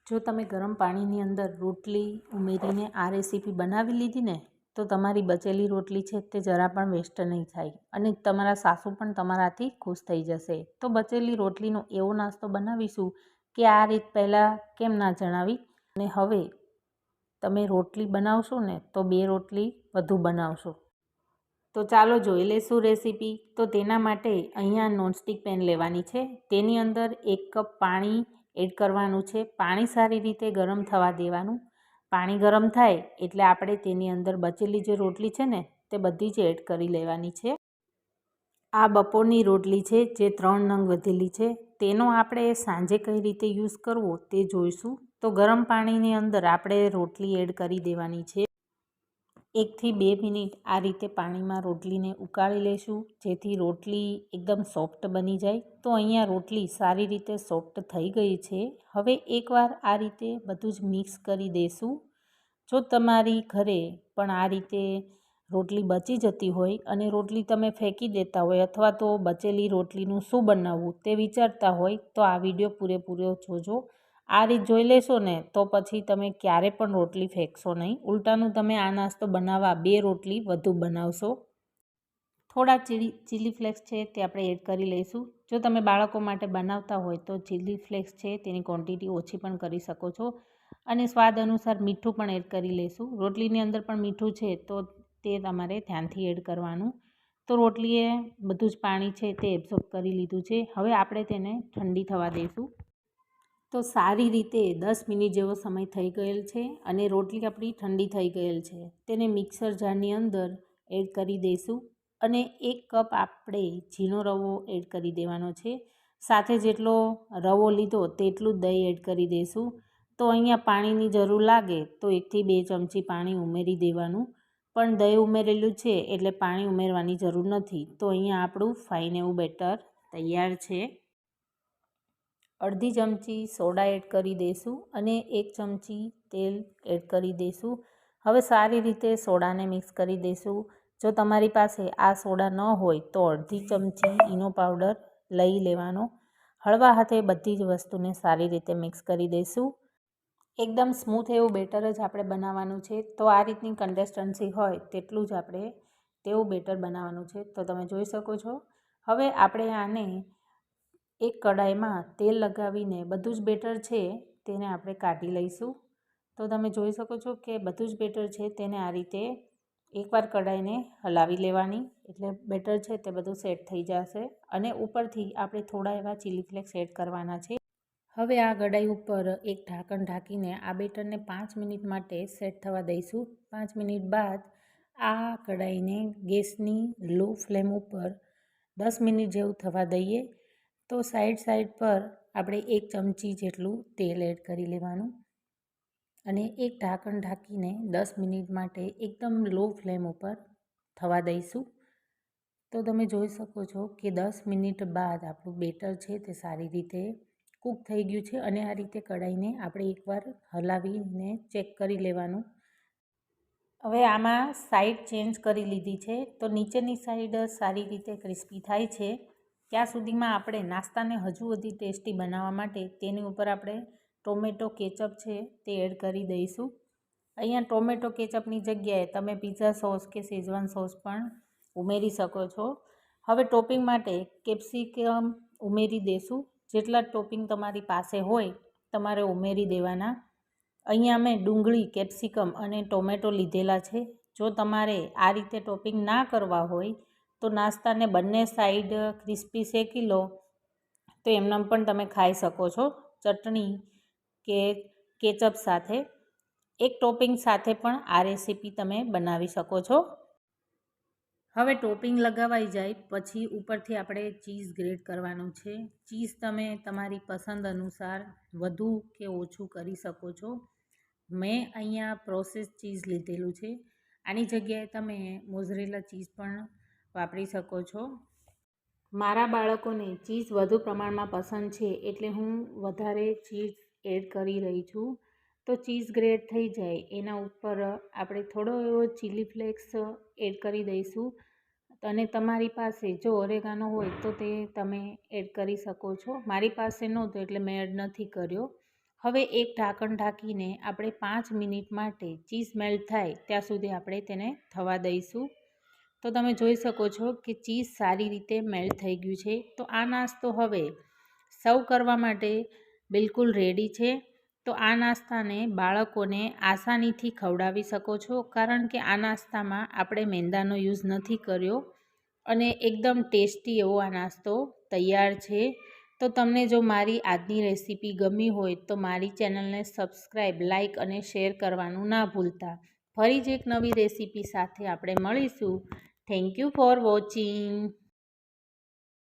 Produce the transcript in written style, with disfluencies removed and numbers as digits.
જો તમે ગરમ પાણીની અંદર રોટલી ઉમેરીને આ રેસીપી બનાવી લીધી ને તો તમારી બચેલી રોટલી છે તે જરા પણ વેસ્ટ નહીં થાય અને તમારા સાસુ પણ તમારાથી ખુશ થઈ જશે. તો બચેલી રોટલીનો એવો નાસ્તો બનાવીશું કે આ રીત પહેલાં કેમ ના જણાવી. અને હવે તમે રોટલી બનાવશો ને તો 2 રોટલી વધુ બનાવશો. તો ચાલો જોઈ લઈશું રેસીપી. તો તેના માટે અહીંયા નોનસ્ટિક પેન લેવાની છે. તેની અંદર 1 કપ પાણી એડ કરવાનું છે. પાણી સારી રીતે ગરમ થવા દેવાનું. પાણી ગરમ થાય એટલે આપણે તેની અંદર બચેલી જે રોટલી છે ને તે બધી જ એડ કરી લેવાની છે. આ બપોરની રોટલી છે જે 3 નંગ વધેલી છે. તેનો આપણે સાંજે કઈ રીતે યુઝ કરવો તે જોઈશું. તો ગરમ પાણીની અંદર આપણે રોટલી એડ કરી દેવાની છે. 1 થી 2 મિનિટ આ રીતે પાણીમાં રોટલીને ઉકાળી લેશું જેથી રોટલી એકદમ સોફ્ટ બની જાય. તો અહીંયા રોટલી સારી રીતે સોફ્ટ થઈ ગઈ છે. હવે એકવાર આ રીતે બધું જ મિક્સ કરી દઈશું. જો તમારી ઘરે પણ આ રીતે રોટલી બચી જતી હોય અને રોટલી તમે ફેંકી દેતા હોય અથવા તો બચેલી રોટલીનું શું બનાવવું તે વિચારતા હોય તો આ વિડીયો પૂરેપૂરો જોજો. આ રીત જોઈ લેશો ને તો પછી તમે ક્યારે પણ રોટલી ફેંકશો નહીં. ઉલટાનું તમે આ નાસ્તો બનાવવા 2 રોટલી વધુ બનાવશો. થોડા ચીલી ફ્લેક્સ છે તે આપણે એડ કરી લઈશું. જો તમે બાળકો માટે બનાવતા હોય તો ચીલી ફ્લેક્સ છે તેની ક્વોન્ટિટી ઓછી પણ કરી શકો છો અને સ્વાદ અનુસાર મીઠું પણ એડ કરી લઈશું. રોટલીની અંદર પણ મીઠું છે તો તે તમારે ધ્યાનથી એડ કરવાનું. તો રોટલીએ બધું જ પાણી છે તે એબ્ઝોર્બ કરી લીધું છે. હવે આપણે તેને ઠંડી થવા દઈશું. તો સારી રીતે 10 મિનિટ જેવો સમય થઈ ગયેલ છે અને રોટલી આપણી ઠંડી થઈ ગયેલ છે. તેને મિક્સર જારની અંદર એડ કરી દઈશું અને 1 કપ આપણે ઝીણો રવો એડ કરી દેવાનો છે. સાથે જેટલો રવો લીધો તેટલું જ દહીં એડ કરી દઈશું. તો અહીંયા પાણીની જરૂર લાગે તો 1 થી 2 ચમચી પાણી ઉમેરી દેવાનું. પણ દહીં ઉમેરેલું છે એટલે પાણી ઉમેરવાની જરૂર નથી. તો અહીંયા આપણું ફાઇન એવું બેટર તૈયાર છે. અડધી ચમચી સોડા એડ કરી દઈશું અને 1 ચમચી તેલ એડ કરી દઈશું. હવે સારી રીતે સોડાને મિક્સ કરી દઈશું. જો તમારી પાસે આ સોડા ન હોય તો અડધી ચમચી ઈનો પાવડર લઈ લેવાનો. હળવા હાથે બધી જ વસ્તુને સારી રીતે મિક્સ કરી દઈશું. એકદમ સ્મૂથ એવું બેટર જ આપણે બનાવવાનું છે. તો આ રીતની કન્સિસ્ટન્સી હોય તેટલું જ આપણે તેવું બેટર બનાવવાનું છે. તો તમે જોઈ શકો છો. હવે આપણે આને એક કડાઈમાં તેલ લગાવીને બધું જ બેટર છે તેને આપણે કાઢી લઈશું. તો તમે જોઈ શકો છો કે બધું જ બેટર છે તેને આ રીતે એકવાર કડાઈને હલાવી લેવાની એટલે બેટર છે તે બધું સેટ થઈ જશે અને ઉપરથી આપણે થોડા એવા ચીલી ફ્લેક્સ એડ કરવાના છે. હવે આ કડાઈ ઉપર એક ઢાંકણ ઢાંકીને આ બેટરને 5 મિનિટ માટે સેટ થવા દઈશું. 5 મિનિટ બાદ આ કડાઈને ગેસની લો ફ્લેમ ઉપર 10 મિનિટ જેવું થવા દઈએ. તો સાઈડ પર આપણે 1 ચમચી જેટલું તેલ એડ કરી લેવાનું અને એક ઢાંકણ ઢાંકીને 10 મિનિટ માટે એકદમ લો ફ્લેમ ઉપર થવા દઈશું. તો તમે જોઈ શકો છો કે 10 મિનિટ બાદ આપણું બેટર છે તે સારી રીતે કૂક થઈ ગયું છે અને આ રીતે કડાઈને આપણે એકવાર હલાવીને ચેક કરી લેવાનું. હવે આમાં સાઈડ ચેન્જ કરી લીધી છે તો નીચેની સાઈડ સારી રીતે ક્રિસ્પી થાય છે. ત્યાં સુધીમાં આપણે નાસ્તાને હજુ વધી ટેસ્ટી બનાવવા માટે તેની ઉપર આપણે ટોમેટો કેચઅપ છે તે એડ કરી દઈશું. અહીંયા ટોમેટો કેચઅપની જગ્યાએ તમે પિઝા સોસ કે શેઝવાન સોસ પણ ઉમેરી શકો છો. હવે ટોપિંગ માટે કેપ્સિકમ ઉમેરી દઈશું. જેટલા ટોપિંગ તમારી પાસે હોય તમારે ઉમેરી દેવાના. અહીંયા મેં ડુંગળી, કેપ્સિકમ અને ટોમેટો લીધેલા છે. જો તમારે આ રીતે ટોપિંગ ના કરવા હોય તો નાસ્તાને બંને સાઈડ ક્રિસ્પી શેકી લો તો એમનેમ પણ તમે ખાઈ શકો છો ચટણી કે કેચઅપ સાથે. એક ટોપિંગ સાથે પણ આ રેસીપી તમે બનાવી શકો છો. હવે ટોપિંગ લગાવાઈ જાય પછી ઉપરથી આપણે ચીઝ ગ્રેટ કરવાનું છે. ચીઝ તમે તમારી પસંદ અનુસાર વધુ કે ઓછું કરી શકો છો. મેં અહીંયા પ્રોસેસ ચીઝ લીધેલું છે. આની જગ્યાએ તમે મોઝરેલા ચીઝ પણ વાપરી શકો છો. મારા બાળકોને ચીઝ વધુ પ્રમાણમાં પસંદ છે એટલે હું વધારે ચીઝ એડ કરી રહી છું. તો ચીઝ ગ્રેટ થઈ જાય એના ઉપર આપણે થોડો એવો ચીલી ફ્લેક્સ એડ કરી દઈશું અને તમારી પાસે જો ઓરેગાનો હોય તો તે તમે એડ કરી શકો છો. મારી પાસે નહોતો એટલે મેં એડ નથી કર્યો. હવે એક ઢાંકણ ઢાંકીને આપણે 5 મિનિટ માટે ચીઝ મેલ્ટ થાય ત્યાં સુધી આપણે તેને થવા દઈશું. તો તમે જોઈ શકો છો કે ચીઝ સારી રીતે મેલ્ટ થઈ ગયું છે. તો આ નાસ્તો હવે સર્વ કરવા માટે બિલકુલ રેડી છે. તો આ નાસ્તાને બાળકોને આસાનીથી ખવડાવી શકો છો, કારણ કે આ નાસ્તામાં આપણે મેંદાનો યુઝ નથી કર્યો અને એકદમ ટેસ્ટી એવો આ નાસ્તો તૈયાર છે. તો તમને જો મારી આજની રેસીપી ગમી હોય તો મારી ચેનલને સબસ્ક્રાઈબ, લાઈક અને શેર કરવાનું ના ભૂલતા. ફરી જ એક નવી રેસીપી સાથે આપણે મળીશું. Thank you for watching.